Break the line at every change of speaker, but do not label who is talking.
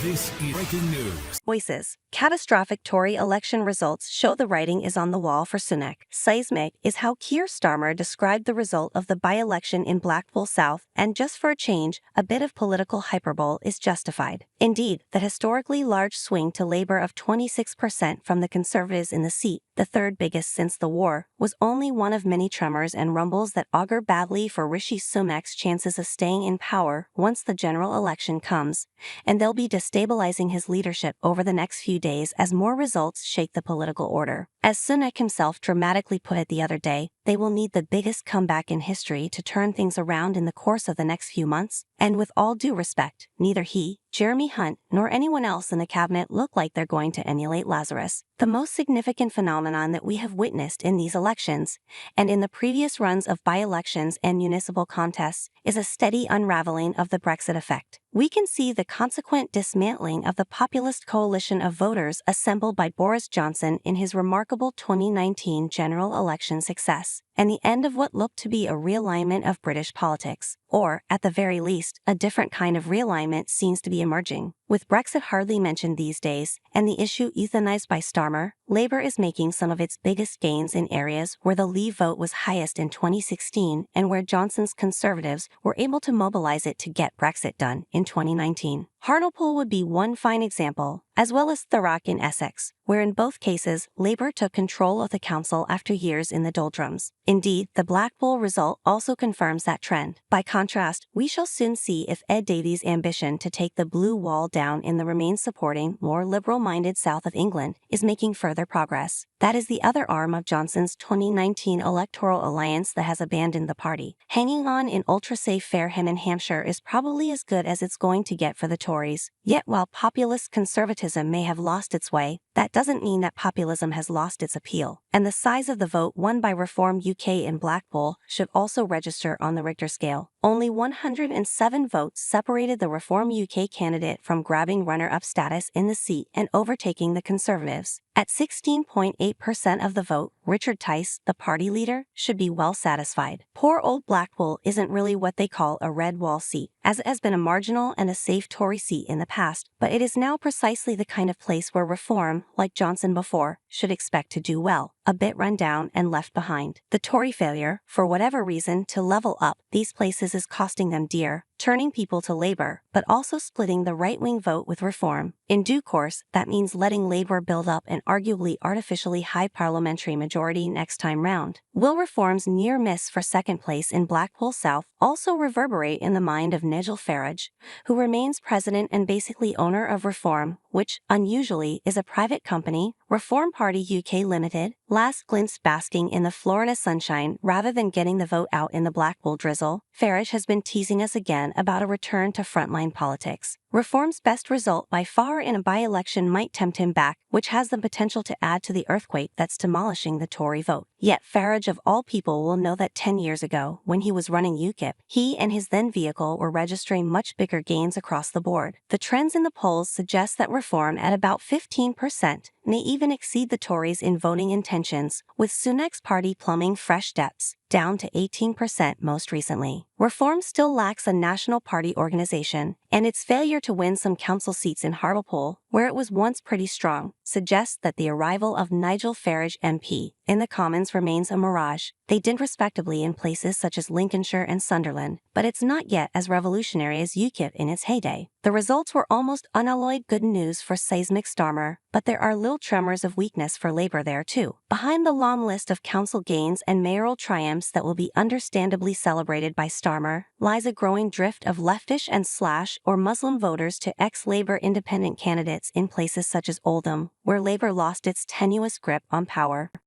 This is breaking news.
Voices. Catastrophic Tory election results show the writing is on the wall for Sunak. Seismic is how Keir Starmer described the result of the by-election in Blackpool South, and just for a change, a bit of political hyperbole is justified. Indeed, the historically large swing to Labour of 26% from the Conservatives in the seat, the third biggest since the war, was only one of many tremors and rumbles that augur badly for Rishi Sunak's chances of staying in power once the general election comes, and they'll be destabilizing his leadership over the next few days as more results shake the political order. As Sunak himself dramatically put it the other day, they will need the biggest comeback in history to turn things around in the course of the next few months, and with all due respect, neither he, Jeremy Hunt, nor anyone else in the cabinet look like they're going to emulate Lazarus. The most significant phenomenon that we have witnessed in these elections, and in the previous runs of by-elections and municipal contests, is a steady unraveling of the Brexit effect. We can see the consequent dismantling of the populist coalition of voters assembled by Boris Johnson in his remarkable 2019 general election success, and the end of what looked to be a realignment of British politics. Or, at the very least, a different kind of realignment seems to be emerging. With Brexit hardly mentioned these days, and the issue euthanized by Starmer, Labour is making some of its biggest gains in areas where the Leave vote was highest in 2016 and where Johnson's Conservatives were able to mobilise it to get Brexit done in 2019. Hartlepool would be one fine example, as well as Thurrock in Essex, where in both cases Labour took control of the council after years in the doldrums. Indeed, the Blackpool result also confirms that trend. By contrast, we shall soon see if Ed Davies' ambition to take the blue wall down in the Remain-supporting, more liberal-minded south of England is making further progress. That is the other arm of Johnson's 2019 electoral alliance that has abandoned the party. Hanging on in ultra-safe Fareham in Hampshire is probably as good as it's going to get for the Tories. Yet while populist conservatism may have lost its way, that doesn't mean that populism has lost its appeal. And the size of the vote won by Reform UK in Blackpool should also register on the Richter scale. Only 107 votes separated the Reform UK candidate from grabbing runner-up status in the seat and overtaking the Conservatives. At 16.8% of the vote, Richard Tice, the party leader, should be well satisfied. Poor old Blackpool isn't really what they call a red wall seat, as it has been a marginal and a safe Tory seat in the past, but it is now precisely the kind of place where Reform, like Johnson before, should expect to do well. A bit run down and left behind. The Tory failure, for whatever reason, to level up these places is costing them dear, turning people to Labour, but also splitting the right-wing vote with Reform. In due course, that means letting Labour build up an arguably artificially high parliamentary majority next time round. Will Reform's near miss for second place in Blackpool South also reverberate in the mind of Nigel Farage, who remains president and basically owner of Reform, which, unusually, is a private company, Reform Party UK Limited, last glimpsed basking in the Florida sunshine rather than getting the vote out in the Blackpool drizzle? Farage has been teasing us again about a return to frontline politics. Reform's best result by far in a by-election might tempt him back, which has the potential to add to the earthquake that's demolishing the Tory vote. Yet Farage of all people will know that 10 years ago, when he was running UKIP, he and his then vehicle were registering much bigger gains across the board. The trends in the polls suggest that Reform at about 15% may even exceed the Tories in voting intentions, with Sunak's party plumbing fresh depths, down to 18% most recently. Reform still lacks a national party organization, and its failure to win some council seats in Hartlepool, where it was once pretty strong, suggests that the arrival of Nigel Farage MP in the Commons remains a mirage. They did respectably in places such as Lincolnshire and Sunderland, but it's not yet as revolutionary as UKIP in its heyday. The results were almost unalloyed good news for seismic Starmer, but there are little tremors of weakness for Labour there too. Behind the long list of council gains and mayoral triumphs that will be understandably celebrated by Starmer lies a growing drift of leftish and slash or Muslim voters to ex-Labour independent candidates in places such as Oldham, where Labour lost its tenuous grip on power.